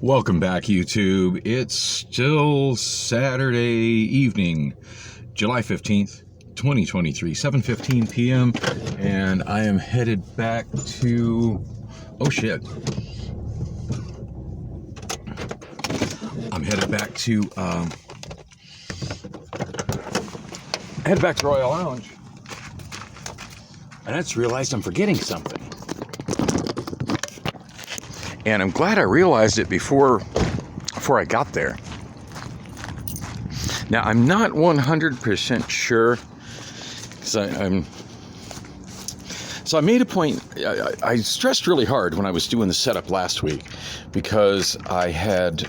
Welcome back, YouTube. It's still Saturday evening, July 15th, 2023, 7:15 p.m. And I am headed back to... Oh, shit. I'm headed back to... Royale Lounge. And I just realized I'm forgetting something. And I'm glad I realized it before I got there. Now, I'm not 100% sure, so I made a point. I stressed really hard when I was doing the setup last week because I had,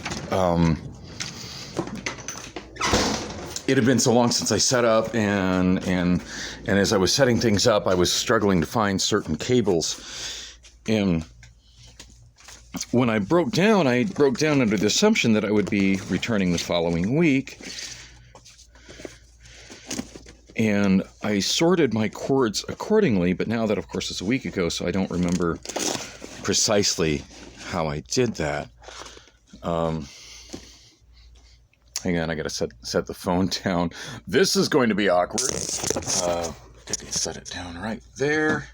it had been so long since I set up, and as I was setting things up, I was struggling to find certain cables. And when I broke down under the assumption that I would be returning the following week. And I sorted my cords accordingly, but now that, of course, it's a week ago, so I don't remember precisely how I did that. Hang on, I gotta set the phone down. This is going to be awkward. Set it down right there.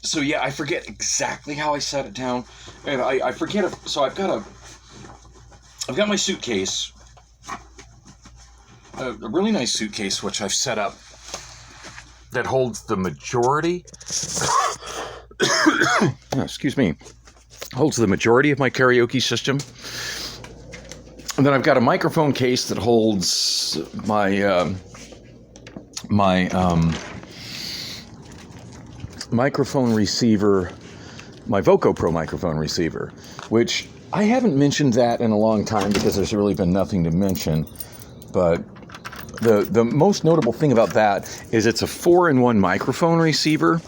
So yeah, I forget exactly how I set it down, and I forget it. So I've got my suitcase, a really nice suitcase which I've set up that holds the majority. Excuse me, holds the majority of my karaoke system, and then I've got a microphone case that holds my microphone receiver, my Voco Pro microphone receiver, which I haven't mentioned that in a long time because there's really been nothing to mention. But the most notable thing about that is it's a 4-in-1 microphone receiver,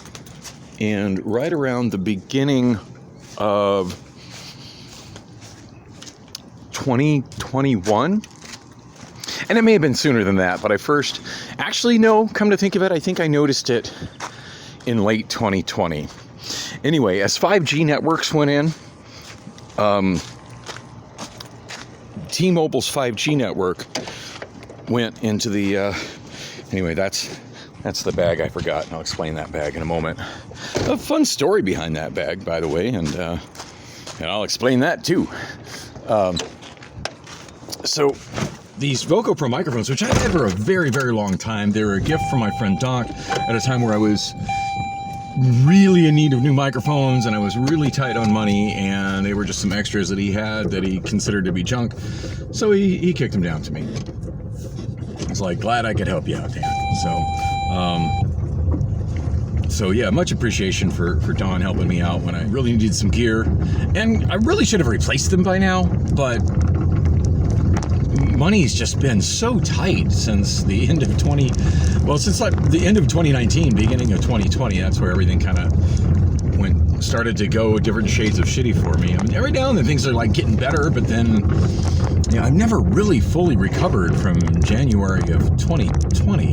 and right around the beginning of 2021, and it may have been sooner than that, but come to think of it, I think I noticed it in late 2020. Anyway, as 5G networks went in, T-Mobile's 5G network went into the, anyway, that's the bag I forgot, and I'll explain that bag in a moment. A fun story behind that bag, by the way, and I'll explain that too. So these Voco Pro microphones, which I had for a very, very long time, they were a gift from my friend Doc at a time where I was really in need of new microphones and I was really tight on money, and they were just some extras that he had that he considered to be junk. So he kicked them down to me. I was like, glad I could help you out, Dan. So yeah, much appreciation for Don helping me out when I really needed some gear. And I really should have replaced them by now, but money's just been so tight since the end of since like the end of 2019, beginning of 2020. That's where everything kind of started to go different shades of shitty for me. I mean, every now and then things are like getting better, but then, I've never really fully recovered from January of 2020.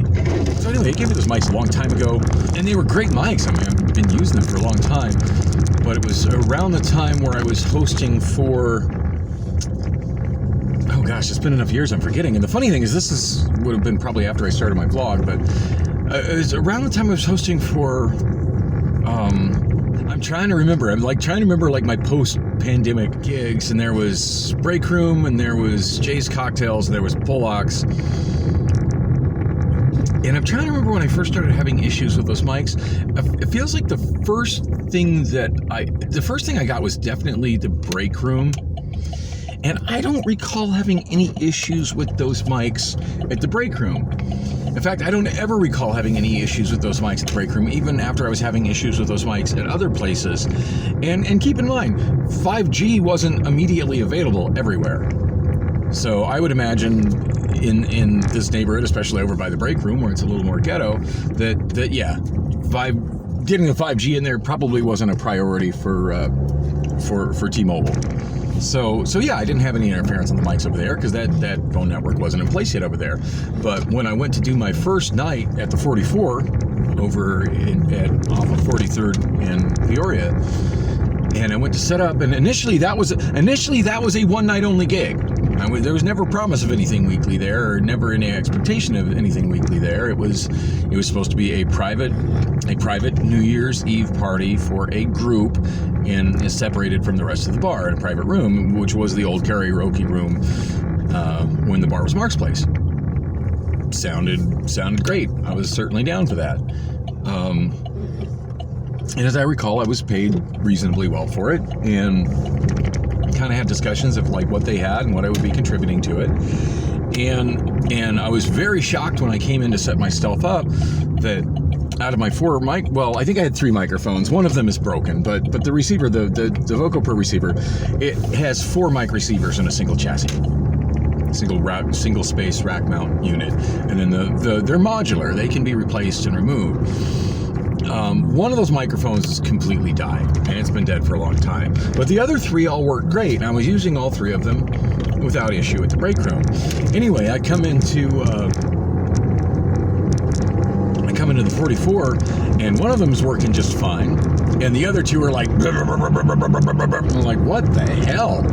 So anyway, he gave me those mics a long time ago, and they were great mics. I mean, I've been using them for a long time, but it was around the time where I was hosting for... Oh gosh, it's been enough years I'm forgetting. And the funny thing is, would have been probably after I started my blog, but it was around the time I was hosting for, I'm trying to remember my post-pandemic gigs, and there was Break Room, and there was Jay's Cocktails, and there was Pollock's. And I'm trying to remember when I first started having issues with those mics. It feels like the first thing I got was definitely the Break Room. And I don't recall having any issues with those mics at the Break Room. In fact, I don't ever recall having any issues with those mics at the Break Room, even after I was having issues with those mics at other places. And keep in mind, 5G wasn't immediately available everywhere. So I would imagine in this neighborhood, especially over by the Break Room, where it's a little more ghetto, that getting the 5G in there probably wasn't a priority for T-Mobile. So yeah, I didn't have any interference on the mics over there because that phone network wasn't in place yet over there. But when I went to do my first night at the 44 over off of 43rd in Peoria, and I went to set up, and initially that was a one night only gig. There was never promise of anything weekly there, or never any expectation of anything weekly there. It was supposed to be a private New Year's Eve party for a group, and is separated from the rest of the bar in a private room, which was the old karaoke room when the bar was Mark's Place. Sounded great. I was certainly down for that. And as I recall, I was paid reasonably well for it, and kind of had discussions of like what they had and what I would be contributing to it. And I was very shocked when I came in to set my stuff up that out of my I think I had 3 microphones. One of them is broken, but the receiver, the Voco Pro receiver, it has 4 mic receivers in a single chassis. Single space rack mount unit, and then they're modular. They can be replaced and removed. One of those microphones is completely died, and it's been dead for a long time. But the other 3 all work great, and I was using all 3 of them without issue at the break room. Anyway, I come into the 44, and one of them is working just fine, and the other 2 are like, I'm like, what the hell?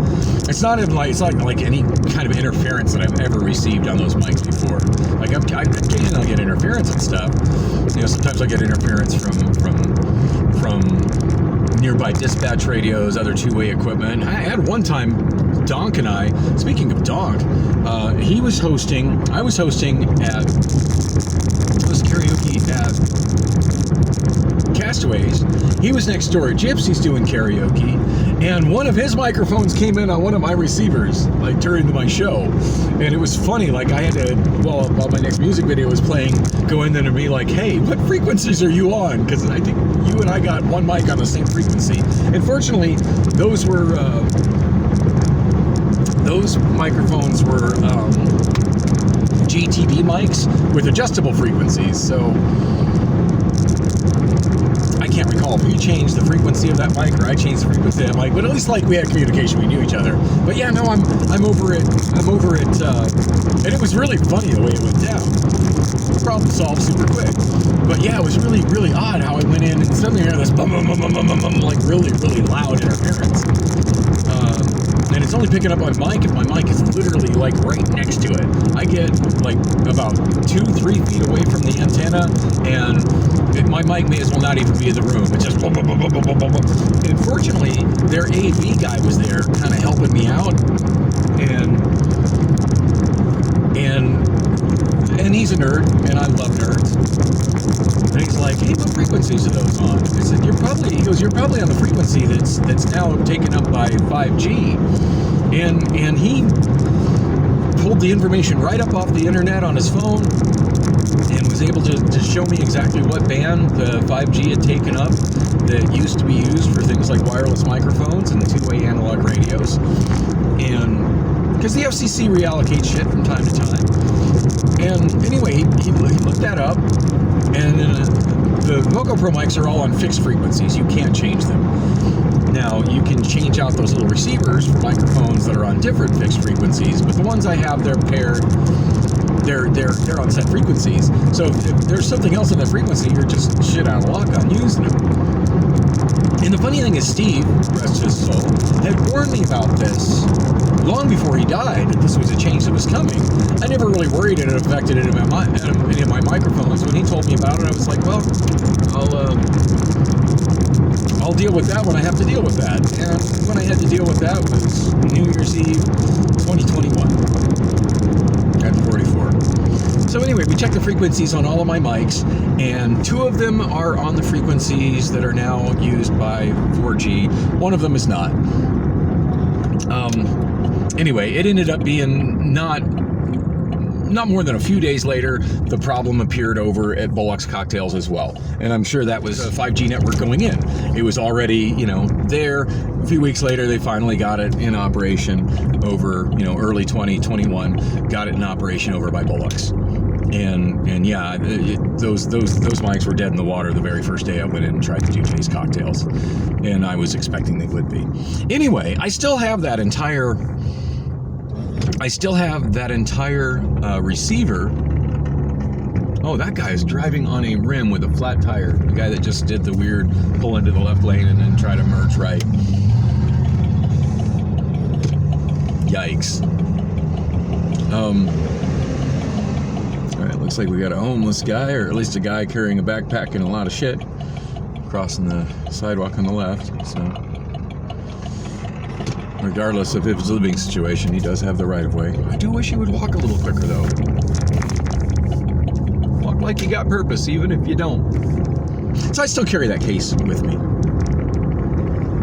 It's not even like, it's like any kind of interference that I've ever received on those mics before. Like I'll get interference and stuff. You know, sometimes I get interference from nearby dispatch radios, other two-way equipment. I had one time, Donk and I, speaking of Donk, I was hosting karaoke at Castaways. He was next door at Gypsy's doing karaoke, and one of his microphones came in on one of my receivers, like during my show. And it was funny, like I had to, while my next music video was playing, go in there and be like, hey, what frequencies are you on? Because I think you and I got one mic on the same frequency. And fortunately, those microphones were GTB mics with adjustable frequencies, so I can't recall if we changed the frequency of that mic or I changed the frequency of that mic, but at least like we had communication, we knew each other. But yeah, no, I'm over it, and it was really funny the way it went down. Problem solved super quick. But yeah, it was really, really odd how I went in and suddenly I hear this bum, bum, bum, bum, bum, bum, like really, really loud interference. And it's only picking up my mic if my mic is literally like right next to it. I get like about 2-3 feet away from the antenna, and my mic may as well not even be in the room. It's just boom, boom, boom, boom, boom, boom, boom. And fortunately, their AV guy was there kind of helping me out, and he's a nerd, and I love nerds. And he's like, hey, what frequencies are those on? I said, you're probably on the frequency that's now taken up by 5G. And he pulled the information right up off the internet on his phone and was able to show me exactly what band the 5G had taken up that used to be used for things like wireless microphones and two-way analog radios. And because the FCC reallocates shit from time to time. And anyway, he looked that up, and the Voco Pro mics are all on fixed frequencies. You can't change them. Now, you can change out those little receivers for microphones that are on different fixed frequencies, but the ones I have, they're paired. They're on set frequencies. So if there's something else on that frequency, you're just shit out of luck on using them. And the funny thing is, Steve, rest his soul, had warned me about this long before he died, that this was a change that was coming. I never really worried it affected any of my microphones. When he told me about it, I was like, well, I'll deal with that when I have to deal with that. And when I had to deal with that was New Year's Eve 2021 at 44. So anyway, we checked the frequencies on all of my mics, and 2 of them are on the frequencies that are now used by 4G. One of them is not. Anyway, it ended up being not more than a few days later, the problem appeared over at Bullock's Cocktails as well. And I'm sure that was a 5G network going in. It was already, there. A few weeks later, they finally got it in operation over, early 2021, got it in operation over by Bullock's. And yeah, those mics were dead in the water the very first day I went in and tried to do Jay's Cocktails. And I was expecting they would be. Anyway, I still have that entire receiver Oh, that guy is driving on a rim with a flat tire. The guy that just did the weird pull into the left lane and then try to merge right. Yikes. Alright, looks like we got a homeless guy, or at least a guy carrying a backpack and a lot of shit, crossing the sidewalk on the left. So, regardless of his living situation, he does have the right of way. I do wish he would walk a little quicker, though. Walk like you got purpose, even if you don't. So I still carry that case with me.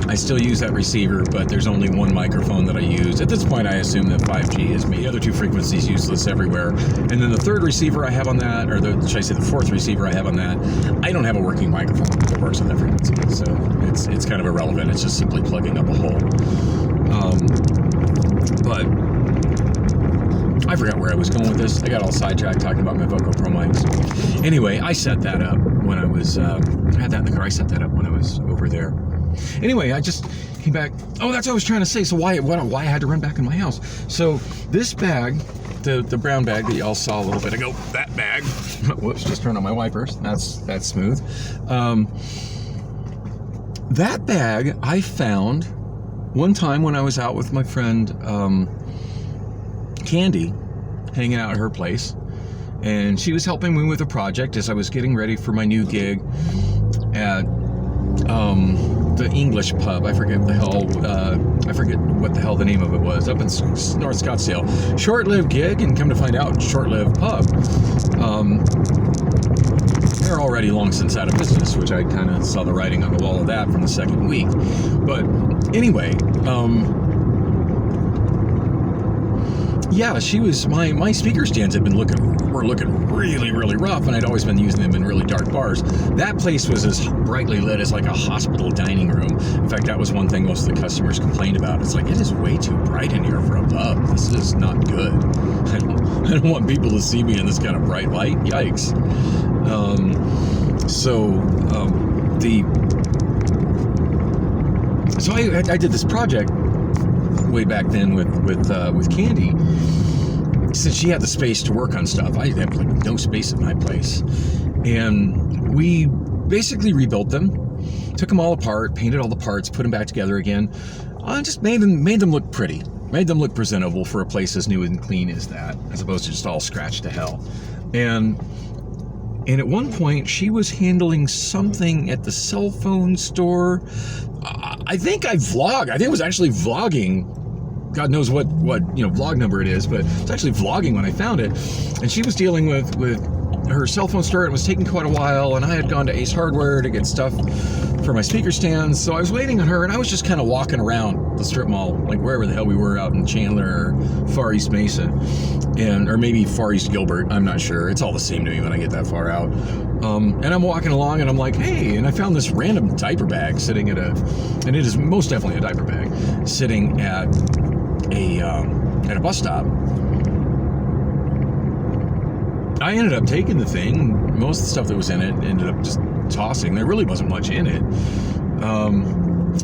I still use that receiver, but there's only one microphone that I use. At this point, I assume that 5G is me. The other two frequencies useless everywhere. And then the third receiver I have on that, or should I say the fourth receiver I have on that, I don't have a working microphone that works on that frequency. So it's kind of irrelevant. It's just simply plugging up a hole. But I forgot where I was going with this. I got all sidetracked talking about my Voco Pro mics. Anyway, I set that up when I was, I had that in the car. I set that up when I was over there. Anyway, I just came back. Oh, that's what I was trying to say. So why I had to run back in my house. So this bag, the brown bag that y'all saw a little bit ago, that bag. Whoops, just turned on my wipers. That's smooth. That bag I found one time when I was out with my friend Candy, hanging out at her place, and she was helping me with a project as I was getting ready for my new gig at the English pub. I forget what the hell the name of it was, up in North Scottsdale. Short-lived gig, and come to find out, short-lived pub. They're already long since out of business, which I kind of saw the writing on the wall of that from the second week. But anyway, yeah, she was, my speaker stands were looking really, really rough, and I'd always been using them in really dark bars. That place was as brightly lit as like a hospital dining room. In fact, that was one thing most of the customers complained about. It's like, it is way too bright in here for a pub. This is not good. I don't want people to see me in this kind of bright light. Yikes. So I did this project way back then with Candy, since she had the space to work on stuff. I had like no space at my place, and we basically rebuilt them, took them all apart, painted all the parts, put them back together again, just made them look pretty, made them look presentable for a place as new and clean as that, as opposed to just all scratched to hell. And at one point, she was handling something at the cell phone store. I think I think it was actually vlogging. God knows what vlog number it is, but it's actually vlogging when I found it. And she was dealing with her cell phone store, and it was taking quite a while, and I had gone to Ace Hardware to get stuff for my speaker stands. So I was waiting on her, and I was just kind of walking around the strip mall, like wherever the hell we were, out in Chandler or Far East Mesa, or maybe Far East Gilbert. I'm not sure. It's all the same to me when I get that far out. And I'm walking along, and I'm like, hey, and I found this random diaper bag sitting and it is most definitely a diaper bag, sitting at a bus stop. I ended up taking the thing. Most of the stuff that was in it ended up just tossing. There really wasn't much in it.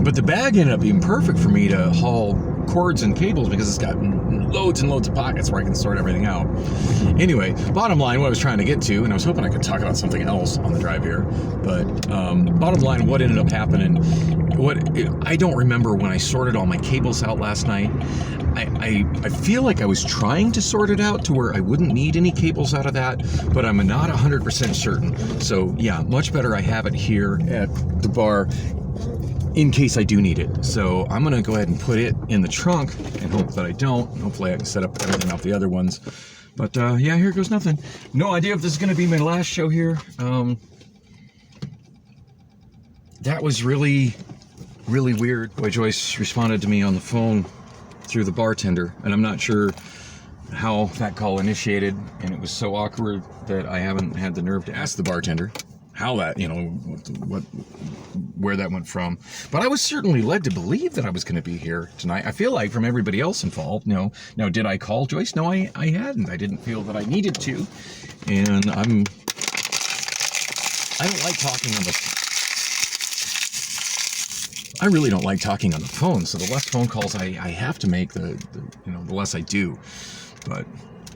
But the bag ended up being perfect for me to haul cords and cables, because it's got loads and loads of pockets where I can sort everything out. Anyway, bottom line, what I was trying to get to, and I was hoping I could talk about something else on the drive here, but bottom line, what ended up happening, I don't remember when I sorted all my cables out last night. I feel like I was trying to sort it out to where I wouldn't need any cables out of that, but I'm not 100% certain. So yeah, much better I have it here at the bar in case I do need it. So I'm gonna go ahead and put it in the trunk and hope that I don't. Hopefully I can set up everything off the other ones. But yeah, here goes nothing. No idea if this is gonna be my last show here. That was really, really weird. Boy, Joyce responded to me on the phone through the bartender, and I'm not sure how that call initiated, and it was so awkward that I haven't had the nerve to ask the bartender how that, where that went from. But I was certainly led to believe that I was going to be here tonight. I feel like from everybody else involved. Now, did I call Joyce? No, I hadn't. I didn't feel that I needed to, and I don't like talking on the. I really don't like talking on the phone, so the less phone calls I have to make, the less I do. But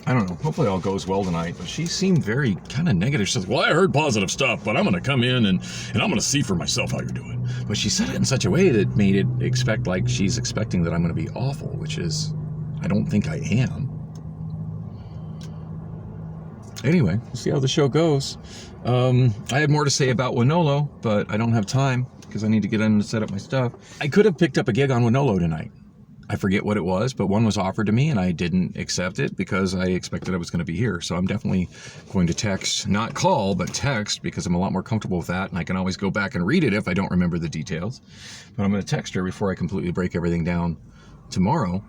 I don't know. Hopefully all goes well tonight. But she seemed very kind of negative. She said, well, I heard positive stuff, but I'm going to come in and I'm going to see for myself how you're doing. But she said it in such a way that made it expect like she's expecting that I'm going to be awful, which is, I don't think I am. Anyway, we'll see how the show goes. I had more to say about Winolo, but I don't have time because I need to get in and set up my stuff. I could have picked up a gig on Winolo tonight. I forget what it was, but one was offered to me and I didn't accept it because I expected I was going to be here. So I'm definitely going to text, not call, but text, because I'm a lot more comfortable with that. And I can always go back and read it if I don't remember the details. But I'm going to text her before I completely break everything down tomorrow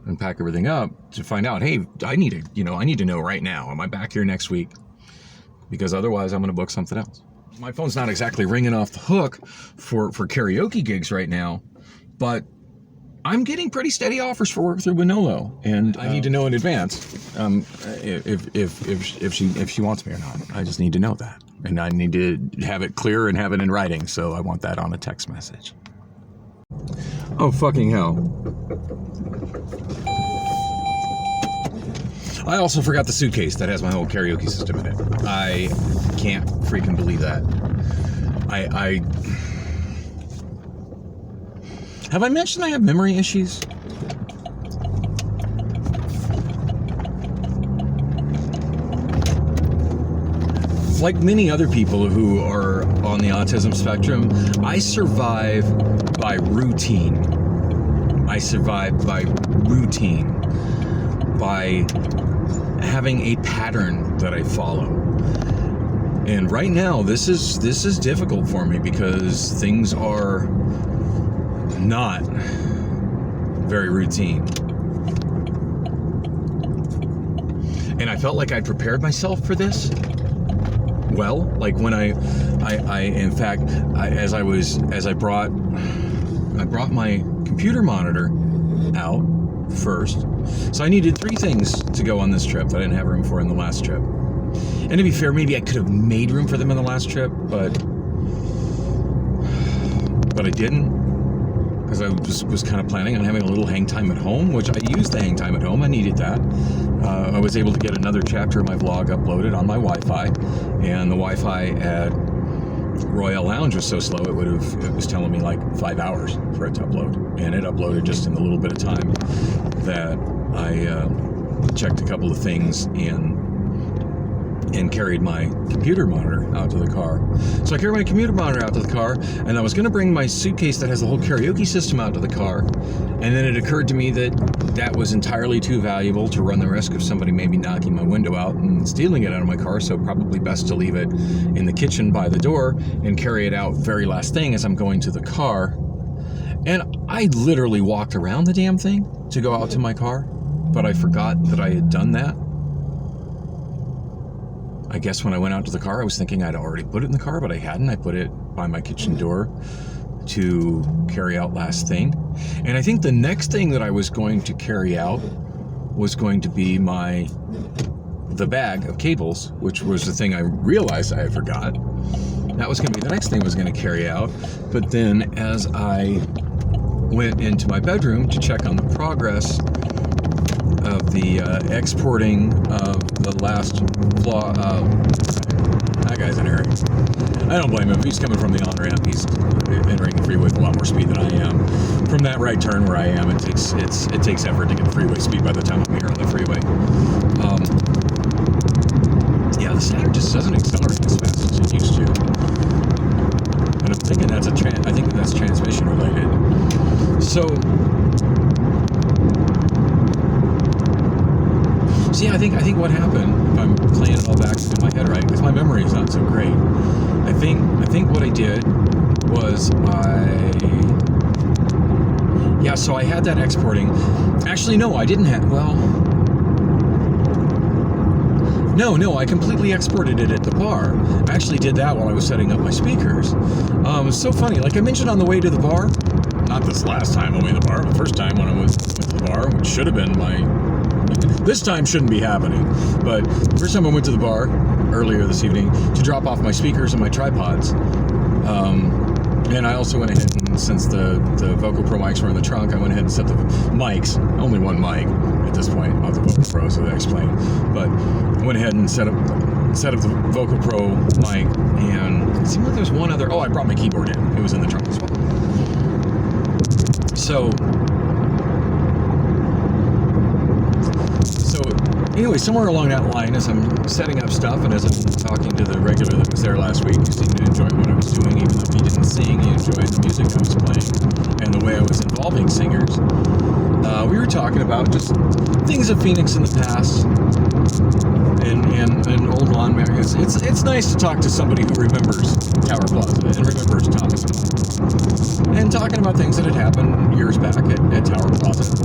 and pack everything up to find out, hey, I need to know right now. Am I back here next week? Because otherwise I'm going to book something else. My phone's not exactly ringing off the hook for karaoke gigs right now, but I'm getting pretty steady offers for work through Winolo, and I need to know in advance if she wants me or not. I just need to know that, and I need to have it clear and have it in writing. So I want that on a text message. Oh fucking hell! I also forgot the suitcase that has my whole karaoke system in it. I can't freaking believe that. Have I mentioned I have memory issues? Like many other people who are on the autism spectrum, I survive by routine. By having a pattern that I follow. And right now, this is difficult for me because things are not very routine. And I felt like I prepared myself for this well. Like when I brought my computer monitor out first. So I needed 3 things to go on this trip that I didn't have room for in the last trip. And to be fair, maybe I could have made room for them in the last trip, but I didn't. Because I was kind of planning on having a little hang time at home, which I used the hang time at home. I needed that. I was able to get another chapter of my vlog uploaded on my Wi-Fi, and the Wi-Fi at Royale Lounge was so slow it was telling me like 5 hours for it to upload, and it uploaded just in the little bit of time that I checked a couple of things and carried my computer monitor out to the car. So I carried my computer monitor out to the car, and I was going to bring my suitcase that has the whole karaoke system out to the car, and then it occurred to me that was entirely too valuable to run the risk of somebody maybe knocking my window out and stealing it out of my car, so probably best to leave it in the kitchen by the door and carry it out very last thing as I'm going to the car. And I literally walked around the damn thing to go out to my car, but I forgot that I had done that. I guess when I went out to the car, I was thinking I'd already put it in the car, but I hadn't. I put it by my kitchen door to carry out last thing. And I think the next thing that I was going to carry out was going to be the bag of cables, which was the thing I realized I had forgot. That was going to be the next thing I was going to carry out. But then as I went into my bedroom to check on the progress of the exporting of the last flaw. That guy's in a hurry. I don't blame him. If he's coming from the on-ramp, he's entering the freeway with a lot more speed than I am. From that right turn where I am, it takes effort to get freeway speed by the time I'm here on the freeway. Yeah, the Saturn just doesn't accelerate as fast as it used to. And I'm thinking that's transmission related. So yeah, I think what happened, if I'm playing it all back in my head right, because my memory is not so great. I think what I did was so I had that exporting. Actually, no, I didn't have. Well, no, I completely exported it at the bar. I actually did that while I was setting up my speakers. It's so funny. Like I mentioned on the way to the bar, not this last time on the way to the bar, but the first time when I went to the bar, which should have been this time shouldn't be happening, but the first time I went to the bar earlier this evening to drop off my speakers and my tripods, And I also went ahead and, since the Vocal Pro mics were in the trunk, I went ahead and set the mics, only one mic at this point, not the Vocal Pro, so that I explained. But I went ahead and set up the Vocal Pro mic, and it seemed like there's one other, I brought my keyboard in. It was in the trunk as well. So anyway, somewhere along that line, as I'm setting up stuff and as I'm talking to the regular that was there last week, who seemed to enjoy what I was doing, even though he didn't sing, he enjoyed the music I was playing and the way I was involving singers. We were talking about just things of Phoenix in the past and old lawn magazines. It's nice to talk to somebody who remembers Tower Plaza and remembers Thomas and talking about things that had happened years back at Tower Plaza.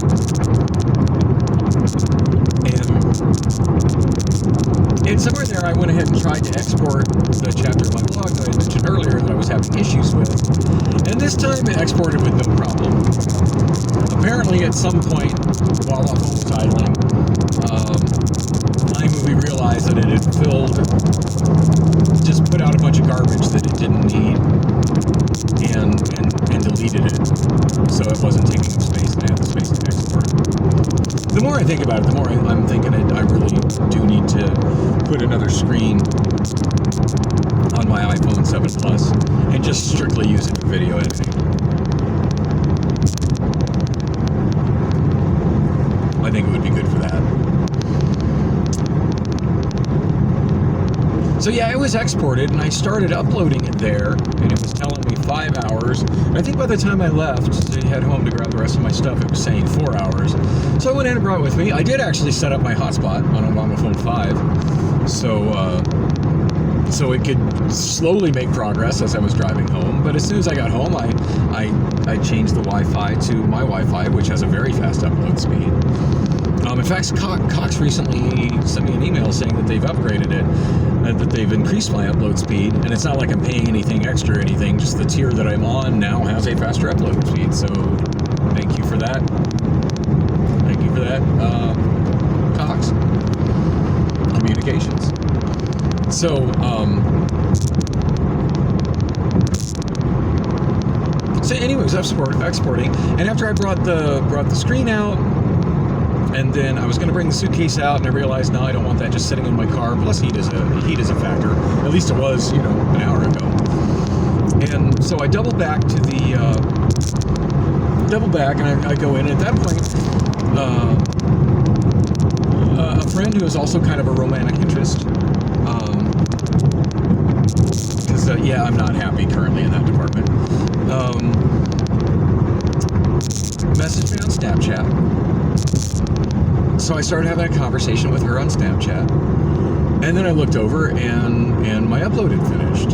And somewhere there, I went ahead and tried to export the chapter of my blog that I mentioned earlier that I was having issues with. And this time it exported with no problem. Apparently, at some point, while the phone was idling, iMovie realized that it had just put out a bunch of garbage that it didn't need and deleted it. So it wasn't taking up space and I had the space to export it. The more I think about it, the more I'm thinking I really do need to put another screen on my iPhone 7 Plus and just strictly use it for video editing. I think it would be good for that. So yeah, it was exported and I started uploading it there and it was telling me 5 hours. And I think by the time I left to head home to grab the rest of my stuff, it was saying 4 hours. So I went in and brought it with me. I did actually set up my hotspot on Obamaphone 5. So it could slowly make progress as I was driving home. But as soon as I got home, I changed the Wi-Fi to my Wi-Fi, which has a very fast upload speed. In fact, Cox recently sent me an email saying that they've upgraded it, that they've increased my upload speed, and it's not like I'm paying anything extra or anything, just the tier that I'm on now has a faster upload speed, so thank you for that. Thank you for that, Cox Communications. So anyways, exporting, and after I brought the screen out, and then I was going to bring the suitcase out, and I realized, no, I don't want that just sitting in my car. Plus, heat is a factor. At least it was, an hour ago. And so I double back and I go in. At that point, a friend who is also kind of a romantic interest, because I'm not happy currently in that department. Messaged me on Snapchat. So I started having a conversation with her on Snapchat, and then I looked over and my upload had finished.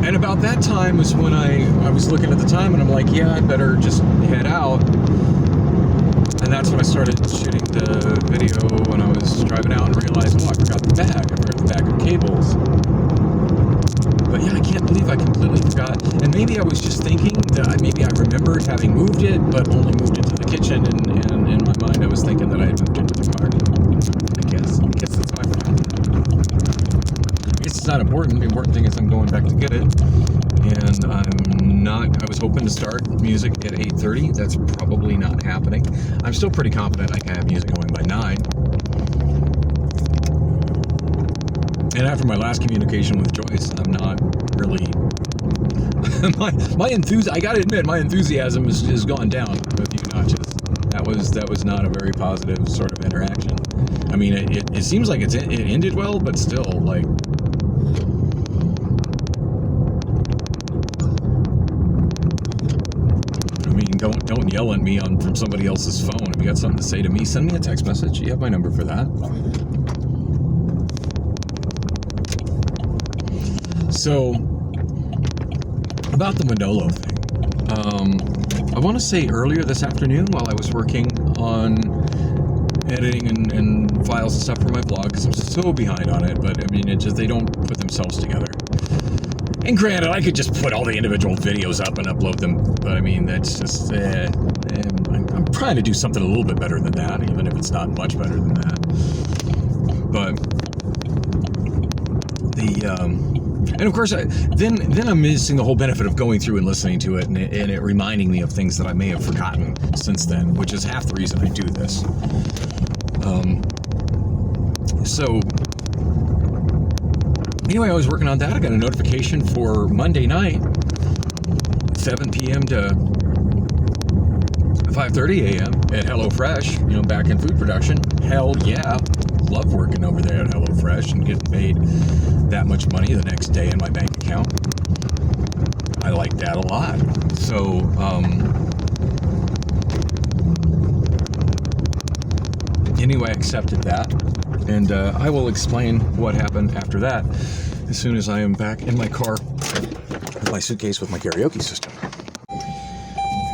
And about that time was when I was looking at the time and I'm like, yeah, I better just head out. And that's when I started shooting the video when I was driving out and realized, I forgot the bag. I forgot the bag of cables. But yeah, I can't believe I completely forgot. And maybe I was just thinking that maybe I remembered having moved it, but only moved it to the kitchen, and in my mind I was thinking that I had moved it to the car. I guess that's my fault. I guess it's not important. The important thing is I'm going back to get it. And I was hoping to start music at 8:30. That's probably not happening. I'm still pretty confident I can have music going by 9. And after my last communication with Joyce, I'm not really my enthusiasm. I gotta admit, my enthusiasm has gone down a few notches. That was not a very positive sort of interaction. I mean, it seems like it ended well, but still, like. I mean, don't yell at me from somebody else's phone. If you got something to say to me, send me a text message. You have my number for that. So, about the Manolo thing, I want to say earlier this afternoon while I was working on editing and files and stuff for my blog, because I'm so behind on it, but I mean, they don't put themselves together. And granted, I could just put all the individual videos up and upload them, but I mean, that's just, I'm trying to do something a little bit better than that, even if it's not much better than that. But And of course, then I'm missing the whole benefit of going through and listening to it, and it reminding me of things that I may have forgotten since then, which is half the reason I do this. So anyway, I was working on that. I got a notification for Monday night, 7 p.m. to 5:30 a.m. at HelloFresh, back in food production. Hell yeah. Love working over there at HelloFresh and getting paid that much money the next day in my bank account. I like that a lot. So, anyway, I accepted that. And I will explain what happened after that as soon as I am back in my car with my suitcase with my karaoke system.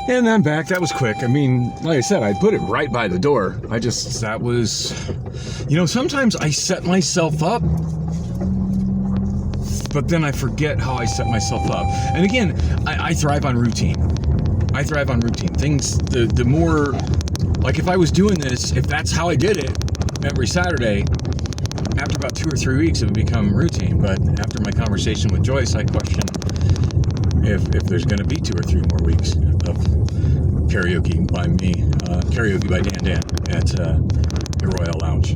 And then back, that was quick. I mean, like I said, I put it right by the door. Sometimes I set myself up, but then I forget how I set myself up. And again, I thrive on routine. Things, the more, like if I was doing this, if that's how I did it every Saturday, after about 2 or 3 weeks, it would become routine. But after my conversation with Joyce, I question if there's going to be 2 or 3 more weeks of karaoke by me, karaoke by Dan at the Royale Lounge.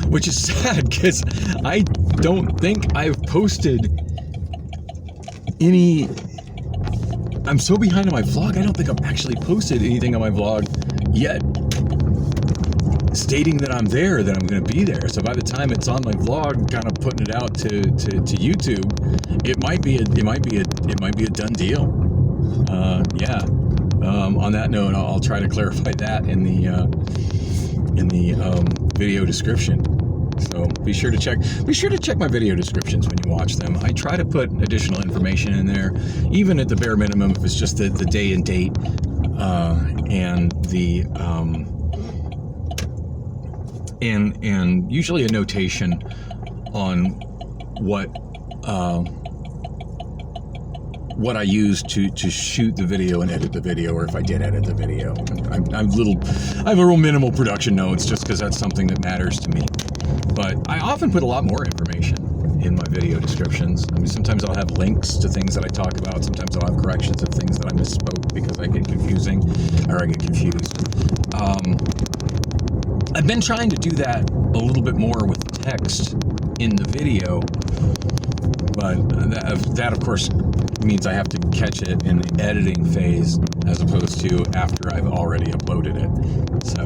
Which is sad because I don't think I've posted any. I'm so behind on my vlog, I don't think I've actually posted anything on my vlog yet stating that I'm there, that I'm going to be there. So by the time it's on my vlog, kind of putting it out to YouTube, it might be a done deal. On that note, I'll try to clarify that in the video description. So be sure to check my video descriptions when you watch them. I try to put additional information in there, even at the bare minimum if it's just the day and date, and the and usually a notation on what I use to shoot the video and edit the video, or if I did edit the video. I have a real minimal production notes just because that's something that matters to me. But I often put a lot more information in my video descriptions. I mean, sometimes I'll have links to things that I talk about. Sometimes I'll have corrections of things that I misspoke because I get confused. I've been trying to do that a little bit more with text in the video, but that of course means I have to catch it in the editing phase as opposed to after I've already uploaded it. So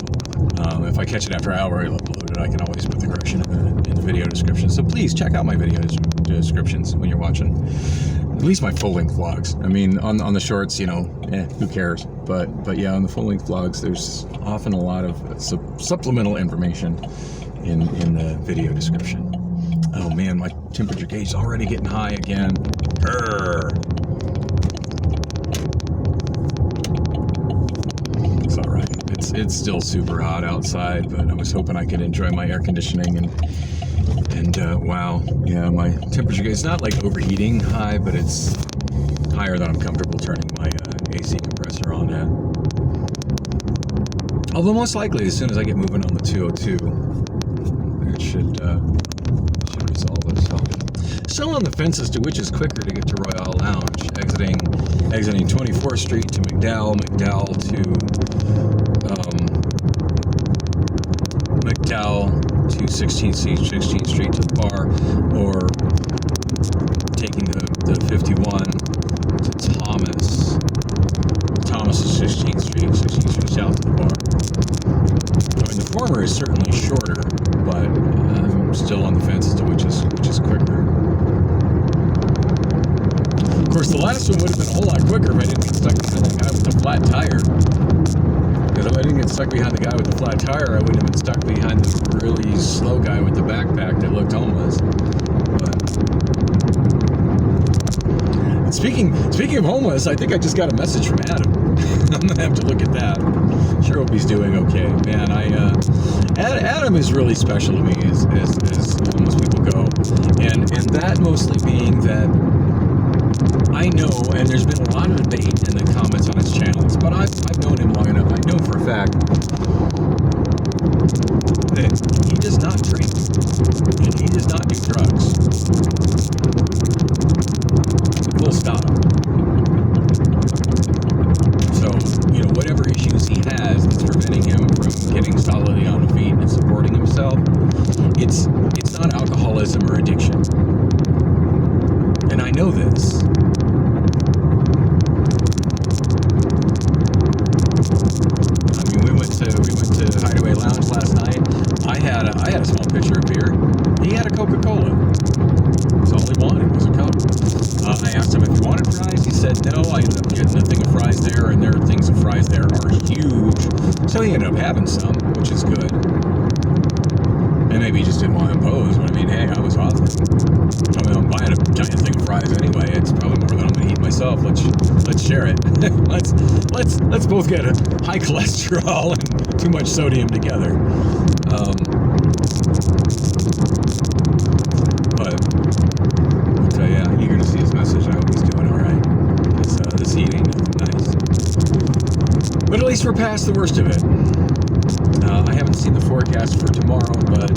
if I catch it after I already uploaded it, I can always put the correction in the video description. So please check out my video descriptions when you're watching at least my full-length vlogs. I mean, on the shorts, who cares? But yeah, on the full-length vlogs, there's often a lot of supplemental information in the video description. Oh man, my temperature gauge is already getting high again. It's all right. It's still super hot outside, but I was hoping I could enjoy my air conditioning and wow, yeah, my temperature gauge is not like overheating high, but it's higher than I'm comfortable turning my AC compressor on at. Although most likely, as soon as I get moving on the 202, it should resolve itself. Still on the fence as to which is quicker to get to Royale Lounge, exiting 24th Street to McDowell to 16th Street to the bar, or taking the 51 to Thomas to 16th Street south to the bar. I mean, the former is certainly shorter, but I'm still on the fence as to which is quicker. Of course, the last one would have been a whole lot quicker if I didn't get stuck behind the guy with the flat tire. Because if I didn't get stuck behind the guy with the flat tire, I wouldn't have been stuck behind the really slow guy with the backpack that looked homeless. But speaking of homeless, I think I just got a message from Adam. I'm gonna have to look at that. Sure hope he's doing okay. Man, Adam is really special to me as homeless people go, and that mostly being that I know, and there's been a lot of debate in the comments on his channels, but I've known him long enough. I know for a fact that he does not drink and he does not do drugs. Full stop. So, whatever issues he has that's preventing him from getting solidly on his feet and supporting himself, it's not alcoholism or addiction. And I know this. I mean, we went to Hideaway Lounge last night. I had a small pitcher of beer. He had a Coca-Cola. That's all he wanted was a Coke. I asked him if he wanted fries. He said no. I ended up getting a thing of fries there, and their things of fries there are huge. So he ended up having some, which is good. And maybe he just didn't want to impose, but I mean, hey, I was awesome. I mean, I'm buying a giant thing of fries anyway. It's probably more than I'm going to eat myself. Let's share it. let's both get a high cholesterol and too much sodium together. But yeah, eager to see his message. I hope he's doing all right. This heat ain't nothing nice. But at least we're past the worst of it. I haven't seen the forecast for tomorrow, but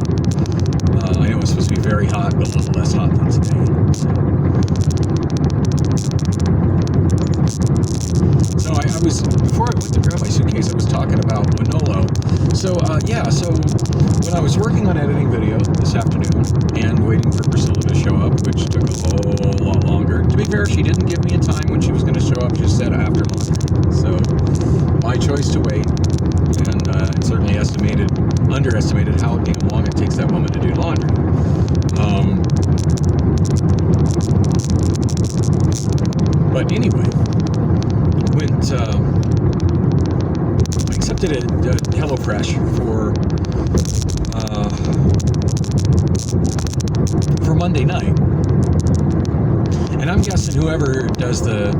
I know it's supposed to be very hot, but a little less hot than today. So I was, before I went to grab my suitcase, I was talking about Manolo. So when I was working on editing video this afternoon and waiting for Priscilla to show up, which took a whole lot longer. To be fair, she didn't give me a time when she was going to show up, just said after laundry. So my choice to wait, and certainly underestimated how damn long it takes that woman to do laundry. But anyway, I accepted a HelloFresh for Monday night, and I'm guessing whoever the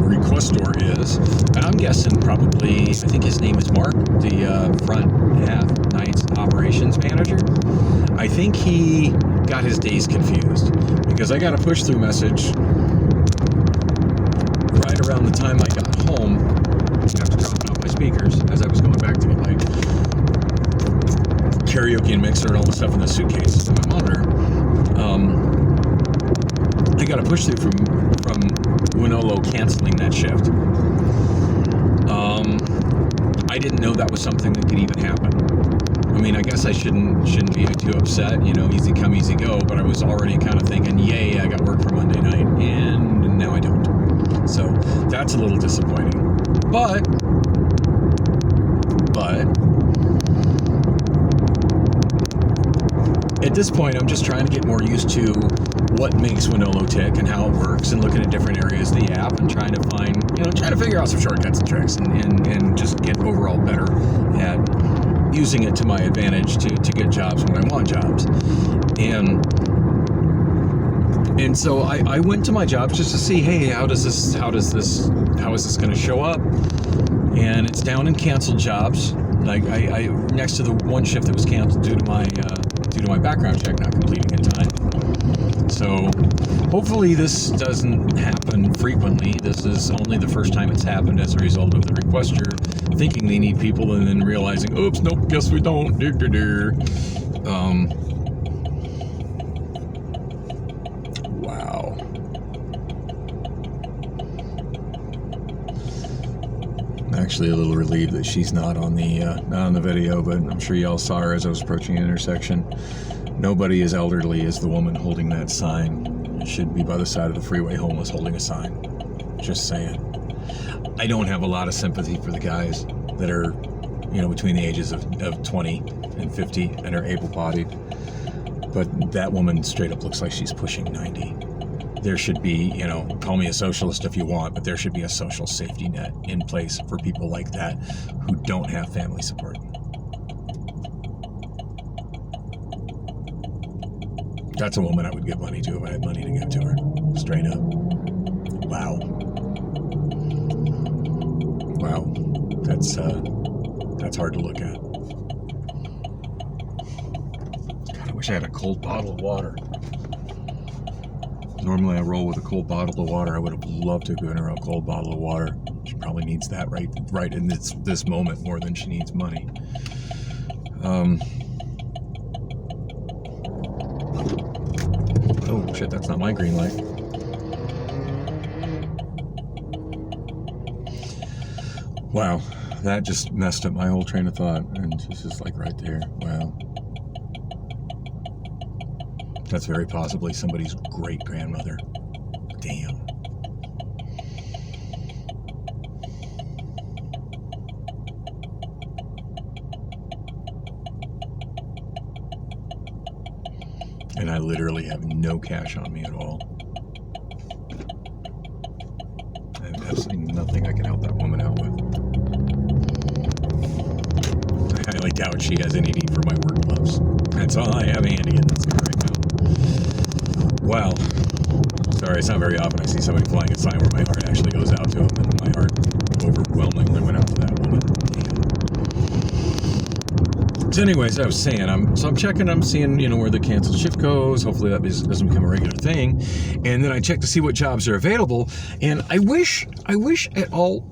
requestor is, and I'm guessing probably, I think his name is Mark, the front half night's operations manager. I think he got his days confused, because I got a push-through message right around the time I got home after dropping off my speakers, as I was going back to get my karaoke and mixer and all the stuff in the suitcase and my monitor. I got a push-through from Winolo canceling that shift. I didn't know that was something that could even happen. I mean, I guess I shouldn't be too upset, easy come, easy go, but I was already kind of thinking, yay, I got work for Monday night, and now I don't. So that's a little disappointing. But at this point, I'm just trying to get more used to what makes Winolo tick and how it works, and looking at different areas of the app and trying to figure out some shortcuts and tricks, and just get overall better at using it to my advantage to get jobs when I want jobs. And so I went to my jobs just to see, hey, how is this going to show up? And it's down in canceled jobs. Like I next to the one shift that was canceled due to my background check not completing in time. So hopefully this doesn't happen frequently. This is only the first time it's happened as a result of the requester thinking they need people and then realizing, oops, nope, guess we don't. Wow. I'm actually a little relieved that she's not on the video, but I'm sure y'all saw her as I was approaching the intersection. Nobody as elderly as the woman holding that sign. It should be by the side of the freeway, homeless, holding a sign. Just saying. I don't have a lot of sympathy for the guys that are, between the ages of 20 and 50 and are able-bodied. But that woman straight up looks like she's pushing 90. There should be, call me a socialist if you want, but there should be a social safety net in place for people like that who don't have family support. That's a woman I would give money to if I had money to give to her. Straight up. Wow. That's hard to look at. God, I wish I had a cold bottle of water. Normally I roll with a cold bottle of water. I would have loved to have given her a cold bottle of water. She probably needs that right in this moment more than she needs money. Oh shit, that's not my green light. Wow, that just messed up my whole train of thought, and it's just like right there. Wow. That's very possibly somebody's great-grandmother. Damn. And I literally have no cash on me at all. I have absolutely nothing I can help that woman out with. I highly doubt she has any need for my work gloves. That's all I have handy in this car right now. Wow. Sorry, it's not very often I see somebody flying a sign where my heart actually goes out to them, and my heart overwhelmingly went out to that woman. So anyways, I was saying, I'm checking, I'm seeing, where the canceled shift goes. Hopefully that doesn't become a regular thing. And then I check to see what jobs are available. And I wish at all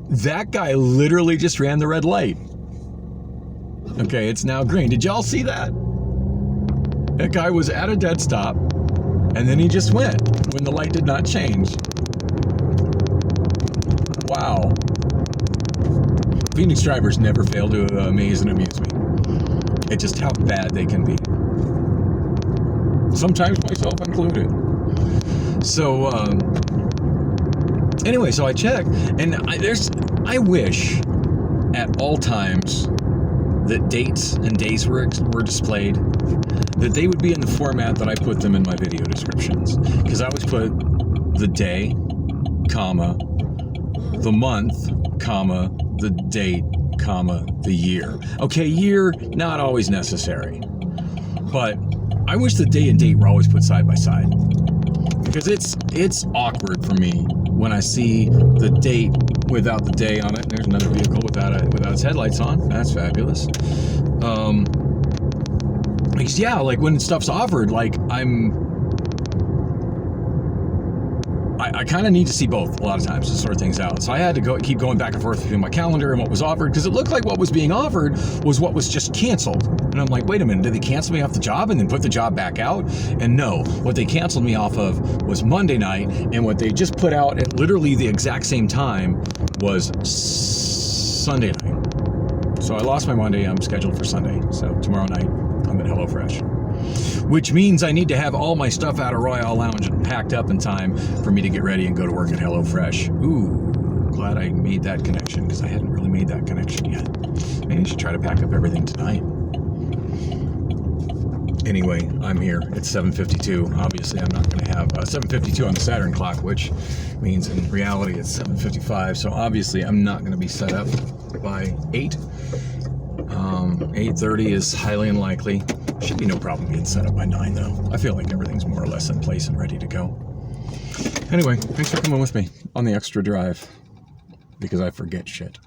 that guy literally just ran the red light. Okay, it's now green. Did y'all see that? That guy was at a dead stop, and then he just went when the light did not change. Wow. Phoenix drivers never fail to amaze and amuse me. It's just how bad they can be. Sometimes myself included. So, anyway, so I check, and I wish at all times that dates and days were displayed, that they would be in the format that I put them in my video descriptions. Because I always put the day, comma, the month, comma, the date, comma, the year. Okay, year, not always necessary. But I wish the day and date were always put side by side. Because it's awkward for me when I see the date without the day on it. There's another vehicle without its headlights on. That's fabulous. Because yeah, like when stuff's offered, like I kind of need to see both a lot of times to sort things out. So I had to keep going back and forth between my calendar and what was offered, because it looked like what was being offered was what was just canceled. And I'm like, wait a minute, did they cancel me off the job and then put the job back out? And no, what they canceled me off of was Monday night, and what they just put out at literally the exact same time was Sunday night. So I lost my Monday, I'm scheduled for Sunday. So tomorrow night, I'm at HelloFresh. Which means I need to have all my stuff out of Royale Lounge and packed up in time for me to get ready and go to work at HelloFresh. Ooh, glad I made that connection, because I hadn't really made that connection yet. Maybe I should try to pack up everything tonight. Anyway, I'm here. It's 7:52. Obviously, I'm not going to have 7:52 on the Saturn clock, which means in reality it's 7:55. So obviously, I'm not going to be set up by 8. 8:30 is highly unlikely. Should be no problem being set up by 9, though. I feel like everything's more or less in place and ready to go. Anyway, thanks for coming with me on the extra drive, because I forget shit.